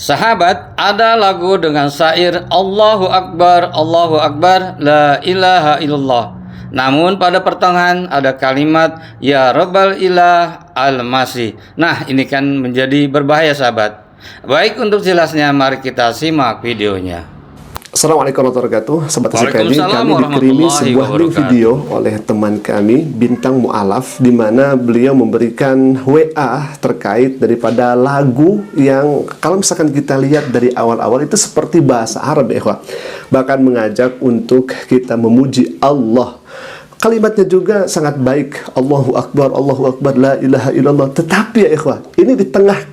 Sahabat, ada lagu dengan syair Allahu Akbar, la ilaha illallah. Namun pada pertengahan ada kalimat Ya Rabbal Ilah Al-Masih. Nah, ini kan menjadi berbahaya sahabat. Baik, untuk jelasnya mari kita simak videonya. Assalamualaikum warahmatullahi wabarakatuh. Sobat sekali, kami dikirimi sebuah link video oleh teman kami Bintang Mu'alaf, di mana beliau memberikan WA terkait daripada lagu yang kalau misalkan kita lihat dari awal-awal itu seperti bahasa Arab ya, bahkan mengajak untuk kita memuji Allah. Kalimatnya juga sangat baik, Allahu Akbar, la ilaha illallah. Tetapi ya ikhwah, ini di tengah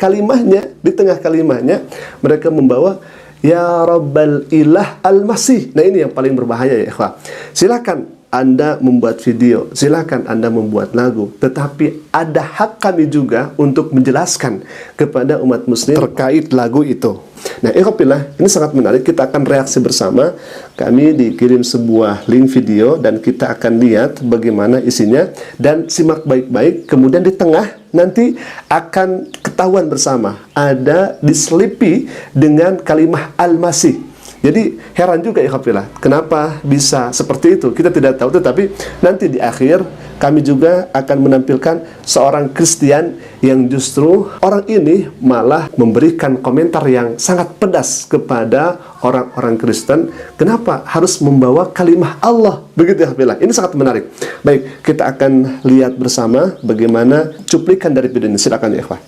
kalimatnya mereka membawa Ya Rabbal Ilah Al-Masih. Nah, ini yang paling berbahaya ya ikhwah. Silakan Anda membuat video, silakan Anda membuat lagu, tetapi ada hak kami juga untuk menjelaskan kepada umat muslim terkait lagu itu. Nah, ikhwah, ini sangat menarik. Kita akan reaksi bersama. Kami dikirim sebuah link video dan kita akan lihat bagaimana isinya dan simak baik-baik. Kemudian di tengah nanti akan ketahuan bersama ada diselipi dengan kalimah Al-Masih. Jadi heran juga ya kafilah, kenapa bisa seperti itu? Kita tidak tahu, tetapi nanti di akhir kami juga akan menampilkan seorang Kristen yang justru orang ini malah memberikan komentar yang sangat pedas kepada orang-orang Kristen. Kenapa harus membawa kalimah Allah? Begitu ya kafilah. Ini sangat menarik. Baik, kita akan lihat bersama bagaimana cuplikan dari video ini. Silakan ya ikhwah.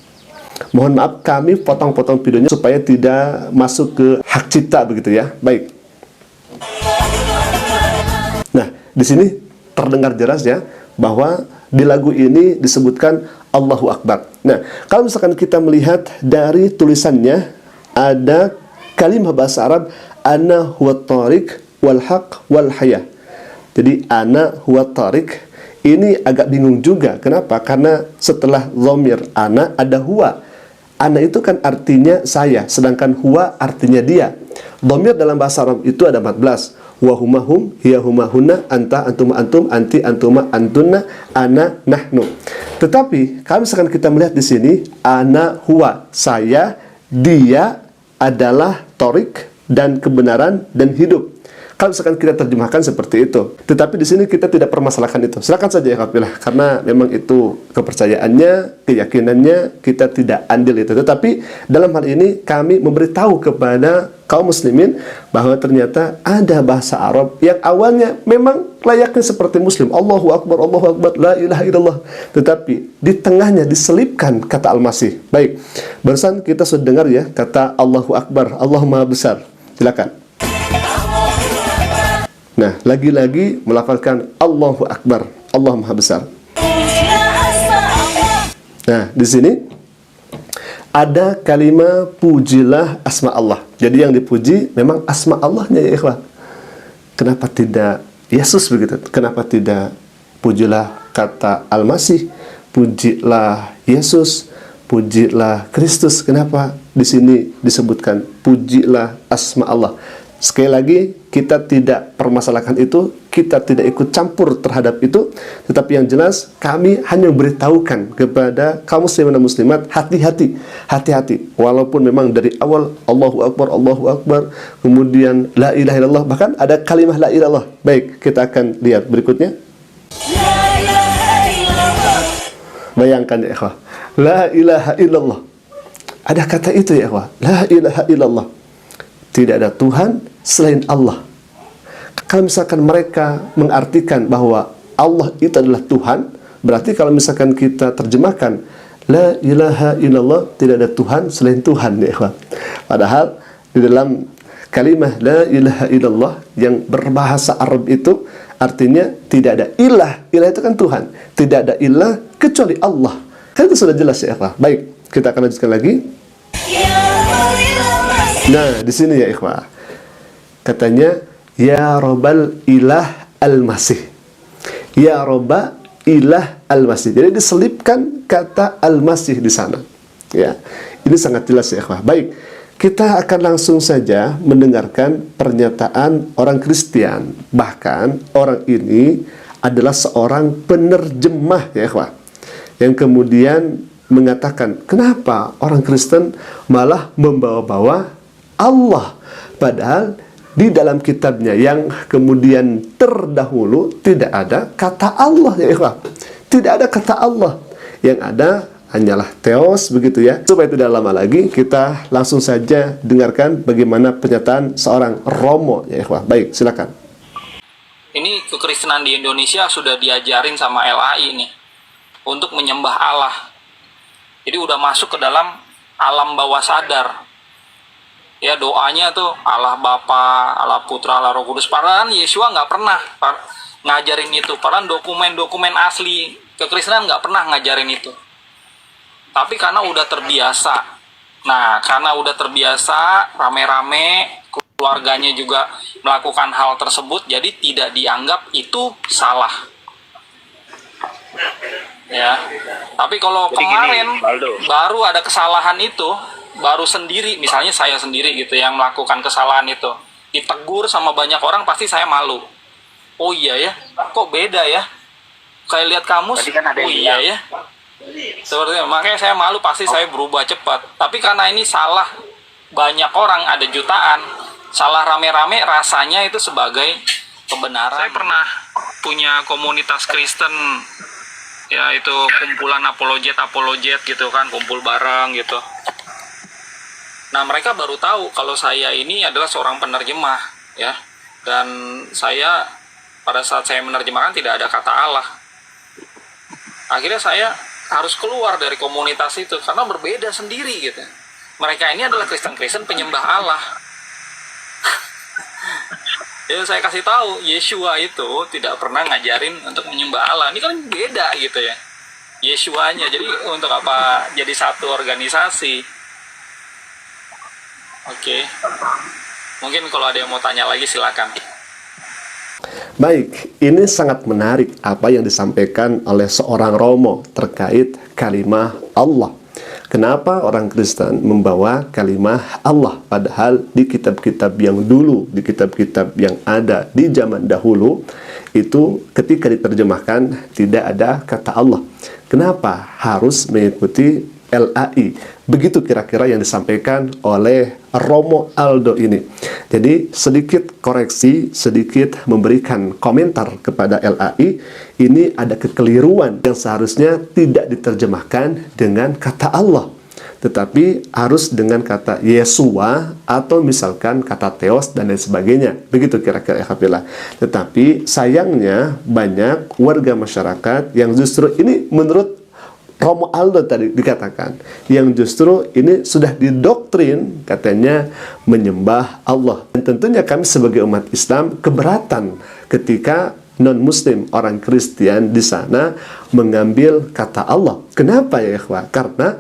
Mohon maaf kami potong-potong videonya supaya tidak masuk ke hak cipta begitu ya. Baik. Nah, di sini terdengar jelas ya bahwa di lagu ini disebutkan Allahu Akbar. Nah, kalau misalkan kita melihat dari tulisannya ada kalimat bahasa Arab ana huwa tariq wal haq wal hayah. Jadi ana huwa tariq ini agak bingung juga. Kenapa? Karena setelah dhamir ana ada huwa. Ana itu kan artinya saya, sedangkan huwa artinya dia. Dhamir dalam bahasa Arab itu ada 14. Wa huma hum, hiya huma hunna, anta antum antum, anti antuma antunna, ana nahnu. Tetapi kalau misalkan kita melihat di sini ana huwa, saya, dia adalah torik dan kebenaran dan hidup. Kalau misalkan kita terjemahkan seperti itu, tetapi di sini kita tidak permasalahkan itu. Silakan saja ya kafilah, karena memang itu kepercayaannya, keyakinannya, kita tidak andil itu. Tetapi dalam hal ini kami memberitahu kepada kaum muslimin bahwa ternyata ada bahasa Arab yang awalnya memang layaknya seperti Muslim, Allahu Akbar, la ilaha illallah. Tetapi di tengahnya diselipkan kata Al-Masih. Baik, barusan kita sudah dengar ya kata Allahu Akbar, Allah Maha Besar. Silakan. Nah, lagi-lagi melafalkan Allahu Akbar, Allah Maha Besar. Nah, di sini ada kalimat pujilah asma Allah. Jadi yang dipuji memang asma Allahnya ya ikhwah. Kenapa tidak Yesus begitu? Kenapa tidak pujilah kata Al-Masih? Pujilah Yesus, pujilah Kristus. Kenapa di sini disebutkan pujilah asma Allah? Sekali lagi, kita tidak permasalahkan itu, kita tidak ikut campur terhadap itu, tetapi yang jelas kami hanya memberitahukan kepada kaum muslimin dan muslimat, hati-hati. Walaupun memang dari awal Allahu Akbar, kemudian la ilaha illallah, bahkan ada kalimat la ilaha illallah. Baik, kita akan lihat berikutnya. Bayangkan ya ikhwah, la ilaha illallah. Ada kata itu ya ikhwah, la ilaha illallah. Tidak ada Tuhan selain Allah. Kalau misalkan mereka mengartikan bahwa Allah itu adalah Tuhan, berarti kalau misalkan kita terjemahkan la ilaha illallah, tidak ada Tuhan selain Tuhan ya ikhwan. Padahal di dalam kalimat la ilaha illallah yang berbahasa Arab itu artinya tidak ada ilah. Ilah itu kan Tuhan. Tidak ada ilah kecuali Allah. Kan itu sudah jelas ya ikhwan. Baik, kita akan lanjutkan lagi. Nah, di sini ya ikhwah, katanya Ya Rabbal Ilah Al-Masih. Ya Rabba Ilah Al-Masih. Jadi diselipkan kata Al-Masih di sana. Ya, ini sangat jelas ya ikhwah. Baik, kita akan langsung saja mendengarkan pernyataan orang Kristen. Bahkan orang ini adalah seorang penerjemah ya ikhwah, yang kemudian mengatakan, kenapa orang Kristen malah membawa-bawa Allah, padahal di dalam kitabnya yang kemudian terdahulu tidak ada kata Allah, ya ikhwah. Tidak ada kata Allah. Yang ada hanyalah theos, begitu ya. Supaya tidak lama lagi, kita langsung saja dengarkan bagaimana pernyataan seorang Romo, ya ikhwah. Baik, silakan. Ini kekristenan di Indonesia sudah diajarin sama LAI nih untuk menyembah Allah. Jadi udah masuk ke dalam alam bawah sadar. Ya, doanya tuh Allah Bapa, Allah Putra, Allah Roh Kudus. Padahal Yesua nggak pernah ngajarin itu. Padahal dokumen-dokumen asli kekristenan nggak pernah ngajarin itu. Tapi karena udah terbiasa. Nah, karena udah terbiasa, rame-rame, keluarganya juga melakukan hal tersebut, jadi tidak dianggap itu salah. Ya, tapi kalau jadi kemarin baru ada kesalahan itu, baru sendiri, misalnya saya sendiri gitu yang melakukan kesalahan itu, ditegur sama banyak orang, pasti saya malu. Oh iya ya, kok beda ya? Kayak lihat kamus, kan oh iya ya. Seperti itu. Makanya saya malu, pasti saya berubah cepat. Tapi karena ini salah banyak orang, ada jutaan, salah rame-rame, rasanya itu sebagai kebenaran. Saya pernah punya komunitas Kristen, ya itu kumpulan apologet gitu kan, kumpul bareng gitu. Nah, mereka baru tahu kalau saya ini adalah seorang penerjemah, ya. Dan saya pada saat saya menerjemahkan tidak ada kata Allah. Akhirnya saya harus keluar dari komunitas itu karena berbeda sendiri gitu. Mereka ini adalah Kristen-Kristen penyembah Allah. Ya, saya kasih tahu, Yesua itu tidak pernah ngajarin untuk menyembah Allah. Ini kan beda gitu ya. Yesuanya, jadi untuk apa jadi satu organisasi? Oke. Mungkin kalau ada yang mau tanya lagi silakan. Baik, ini sangat menarik apa yang disampaikan oleh seorang Romo terkait kalimah Allah. Kenapa orang Kristen membawa kalimah Allah, padahal di kitab-kitab yang dulu, di kitab-kitab yang ada di zaman dahulu, itu ketika diterjemahkan tidak ada kata Allah. Kenapa harus mengikuti LAI? Begitu kira-kira yang disampaikan oleh Romo Aldo ini. Jadi sedikit koreksi, sedikit memberikan komentar kepada LAI. Ini ada kekeliruan yang seharusnya tidak diterjemahkan dengan kata Allah, tetapi harus dengan kata Yesua atau misalkan kata Theos dan lain sebagainya. Begitu kira-kira ya. Tetapi sayangnya banyak warga masyarakat yang justru ini menurut Romo Aldo tadi dikatakan, yang justru ini sudah didoktrin katanya menyembah Allah. Dan tentunya kami sebagai umat Islam keberatan ketika non-muslim, orang Kristen di sana mengambil kata Allah. Kenapa ya ikhwah? Karena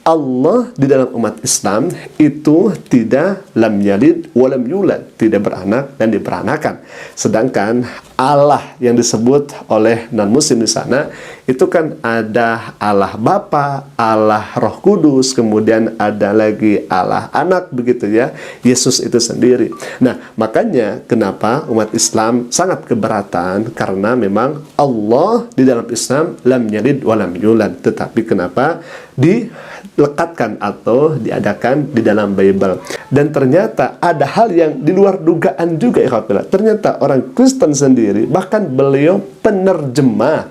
Allah di dalam umat Islam itu tidak lam yalid walam yulad, tidak beranak dan diberanakan. Sedangkan Allah yang disebut oleh non-muslim di sana itu kan ada Allah Bapa, Allah Roh Kudus, kemudian ada lagi Allah Anak, begitu ya, Yesus itu sendiri. Nah, makanya kenapa umat Islam sangat keberatan, karena memang Allah di dalam Islam lam yalid walam yulad, tetapi kenapa dilekatkan atau diadakan di dalam Bible. Dan ternyata ada hal yang di luar dugaan juga ya. Ternyata orang Kristen sendiri, bahkan beliau penerjemah,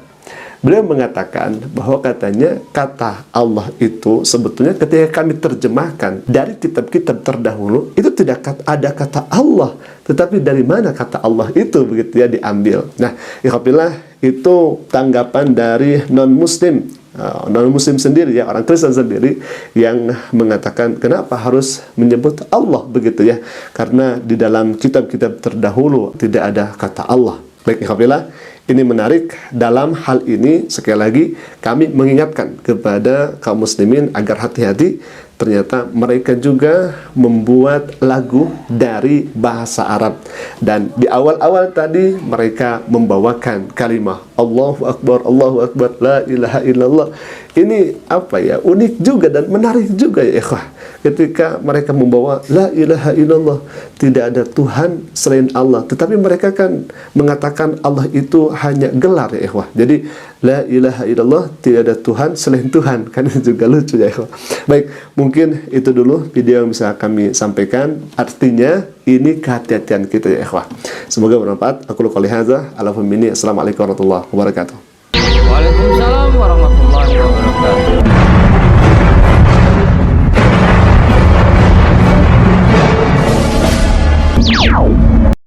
beliau mengatakan bahwa katanya kata Allah itu sebetulnya ketika kami terjemahkan dari kitab-kitab terdahulu itu tidak ada kata Allah, tetapi dari mana kata Allah itu begitu ya diambil. Nah, ikhwafillah, itu tanggapan dari non-muslim sendiri ya, orang Kristen sendiri yang mengatakan kenapa harus menyebut Allah begitu ya, karena di dalam kitab-kitab terdahulu tidak ada kata Allah. Baik ikhwafillah, ini menarik. Dalam hal ini sekali lagi kami mengingatkan kepada kaum muslimin agar hati-hati. Ternyata mereka juga membuat lagu dari bahasa Arab, dan di awal-awal tadi mereka membawakan kalimah Allahu Akbar, la ilaha illallah. Ini apa ya, unik juga dan menarik juga ya ikhwah, ketika mereka membawa la ilaha illallah, tidak ada Tuhan selain Allah, tetapi mereka kan mengatakan Allah itu hanya gelar ya ikhwah. Jadi la ilaha illallah, tidak ada Tuhan selain Tuhan, kan itu juga lucu ya ikhwah. Baik, mungkin itu dulu video yang bisa kami sampaikan. Artinya ini kehati-hatian kita ya ikhwah. Semoga bermanfaat. Aku qouli hadza, Assalamualaikum warahmatullahi wabarakatuh. Waalaikumsalam warahmatullahi wabarakatuh.